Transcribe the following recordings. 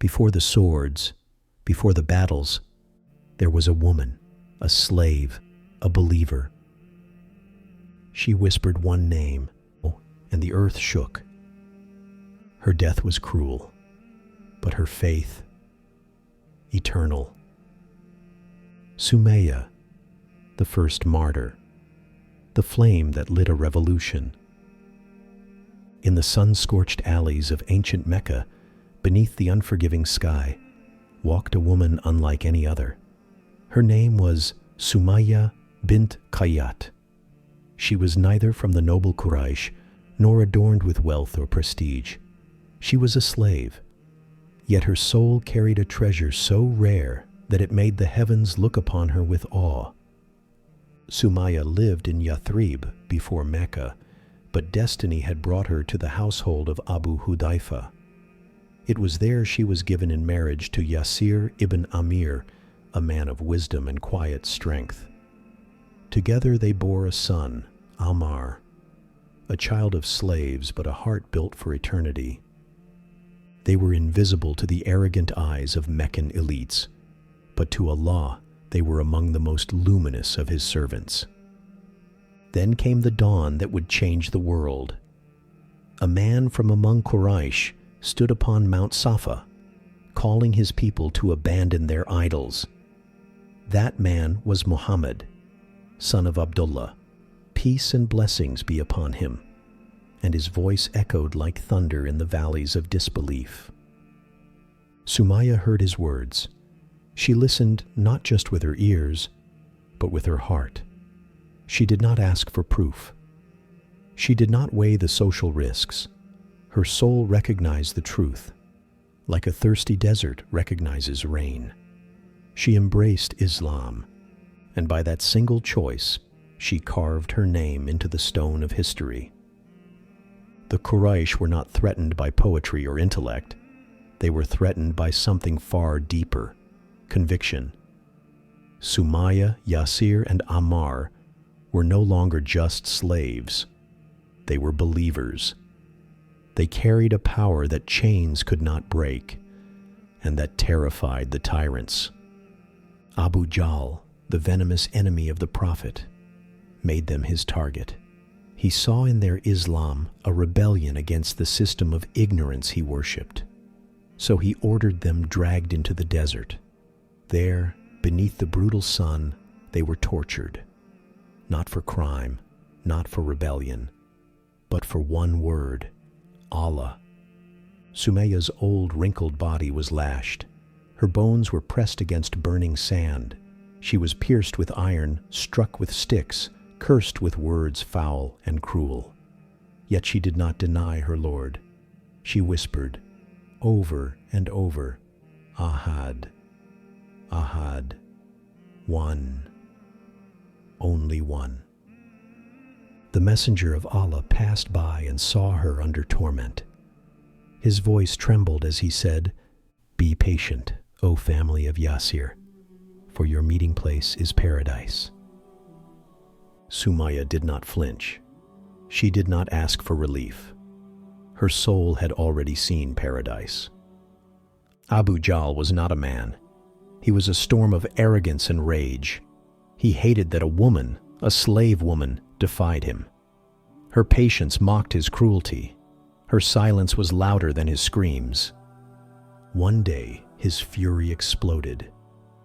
Before the swords, before the battles, there was a woman, a slave, a believer. She whispered one name, and the earth shook. Her death was cruel, but her faith, eternal. Soumayya, the first martyr, the flame that lit a revolution. In the sun-scorched alleys of ancient Mecca, beneath the unforgiving sky, walked a woman unlike any other. Her name was Soumayya bint Khayyat. She was neither from the noble Quraysh nor adorned with wealth or prestige. She was a slave, yet her soul carried a treasure so rare that it made the heavens look upon her with awe. Soumayya lived in Yathrib before Mecca, but destiny had brought her to the household of Abu Hudayfa. It was there she was given in marriage to Yasir ibn Amir, a man of wisdom and quiet strength. Together they bore a son, Ammar, a child of slaves but a heart built for eternity. They were invisible to the arrogant eyes of Meccan elites, but to Allah they were among the most luminous of His servants. Then came the dawn that would change the world. A man from among Quraysh stood upon Mount Safa, calling his people to abandon their idols. That man was Muhammad, son of Abdullah. Peace and blessings be upon him. And his voice echoed like thunder in the valleys of disbelief. Soumayya heard his words. She listened not just with her ears, but with her heart. She did not ask for proof. She did not weigh the social risks. Her soul recognized the truth, like a thirsty desert recognizes rain. She embraced Islam, and by that single choice, she carved her name into the stone of history. The Quraysh were not threatened by poetry or intellect. They were threatened by something far deeper, conviction. Soumayya, Yasir, and Ammar were no longer just slaves. They were believers. They carried a power that chains could not break, and that terrified the tyrants. Abu Jahl, the venomous enemy of the Prophet, made them his target. He saw in their Islam a rebellion against the system of ignorance he worshipped. So he ordered them dragged into the desert. There, beneath the brutal sun, they were tortured. Not for crime, not for rebellion, but for one word, Allah. Soumayya's old, wrinkled body was lashed. Her bones were pressed against burning sand. She was pierced with iron, struck with sticks, cursed with words foul and cruel. Yet she did not deny her Lord. She whispered, over and over, Ahad, Ahad, one, only one. The messenger of Allah passed by and saw her under torment. His voice trembled as he said, "Be patient, O family of Yasir, for your meeting place is paradise." Soumayya did not flinch. She did not ask for relief. Her soul had already seen paradise. Abu Jahl was not a man. He was a storm of arrogance and rage. He hated that a woman, a slave woman, defied him. Her patience mocked his cruelty. Her silence was louder than his screams. One day, his fury exploded.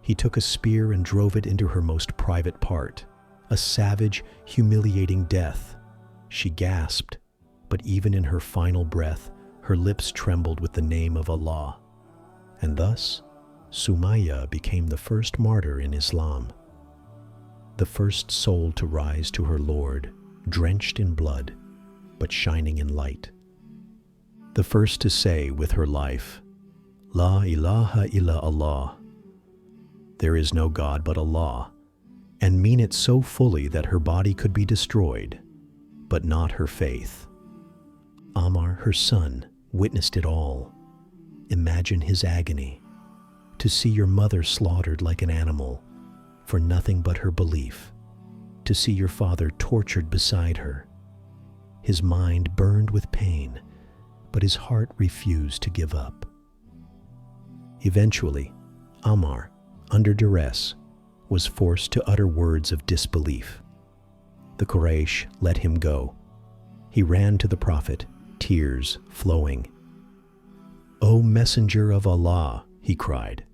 He took a spear and drove it into her most private part, a savage, humiliating death. She gasped, but even in her final breath, her lips trembled with the name of Allah. And thus, Soumayya became the first martyr in Islam, the first soul to rise to her Lord, drenched in blood, but shining in light. The first to say with her life, La ilaha illa Allah, there is no God but Allah, and mean it so fully that her body could be destroyed, but not her faith. Ammar, her son, witnessed it all. Imagine his agony, to see your mother slaughtered like an animal, for nothing but her belief, to see your father tortured beside her. His mind burned with pain, but his heart refused to give up. Eventually, Ammar, under duress, was forced to utter words of disbelief. The Quraysh let him go. He ran to the Prophet, tears flowing. "O Messenger of Allah," he cried,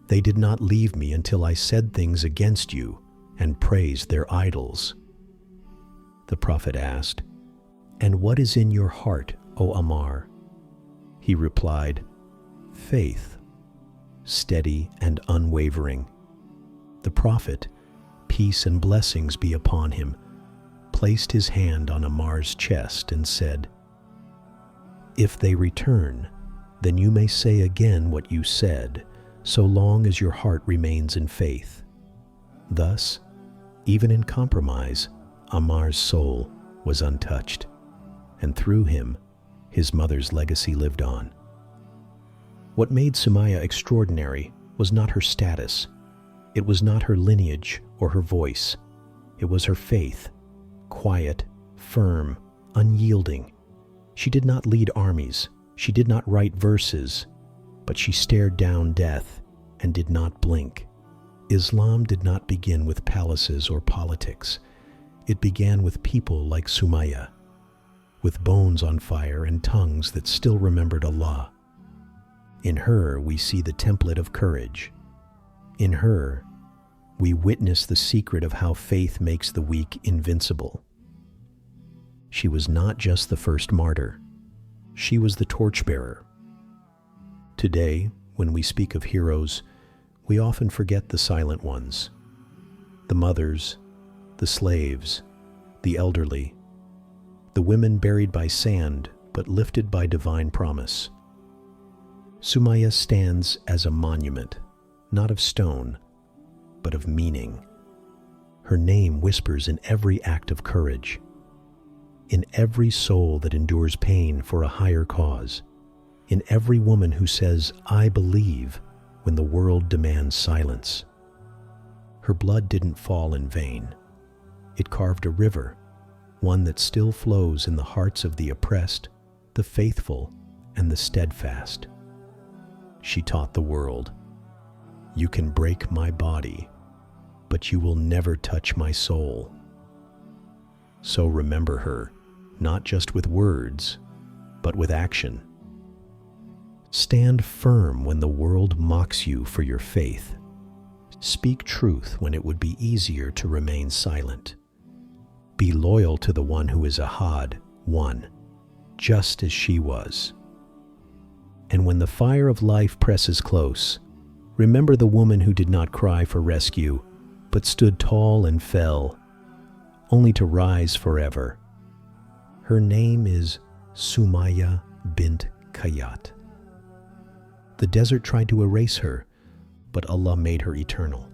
"they did not leave me until I said things against you and praised their idols." The Prophet asked, "And what is in your heart, O Ammar?" He replied, "Faith, steady and unwavering." The Prophet, peace and blessings be upon him, placed his hand on Ammar's chest and said, "If they return, then you may say again what you said, so long as your heart remains in faith." Thus, even in compromise, Ammar's soul was untouched, and through him, his mother's legacy lived on. What made Soumayya extraordinary was not her status. It was not her lineage or her voice. It was her faith, quiet, firm, unyielding. She did not lead armies. She did not write verses, but she stared down death and did not blink. Islam did not begin with palaces or politics. It began with people like Soumayya, with bones on fire and tongues that still remembered Allah. In her, we see the template of courage. In her, we witness the secret of how faith makes the weak invincible. She was not just the first martyr. She was the torchbearer. Today, when we speak of heroes, we often forget the silent ones, the mothers, the slaves, the elderly, the women buried by sand but lifted by divine promise. Soumayya stands as a monument, not of stone, but of meaning. Her name whispers in every act of courage, in every soul that endures pain for a higher cause, in every woman who says, "I believe," when the world demands silence. Her blood didn't fall in vain. It carved a river, one that still flows in the hearts of the oppressed, the faithful, and the steadfast. She taught the world, "You can break my body, but you will never touch my soul." So remember her, not just with words, but with action. Stand firm when the world mocks you for your faith. Speak truth when it would be easier to remain silent. Be loyal to the one who is Ahad, one, just as she was. And when the fire of life presses close, remember the woman who did not cry for rescue, but stood tall and fell, only to rise forever. Her name is Soumayya bint Khayyat. The desert tried to erase her, but Allah made her eternal.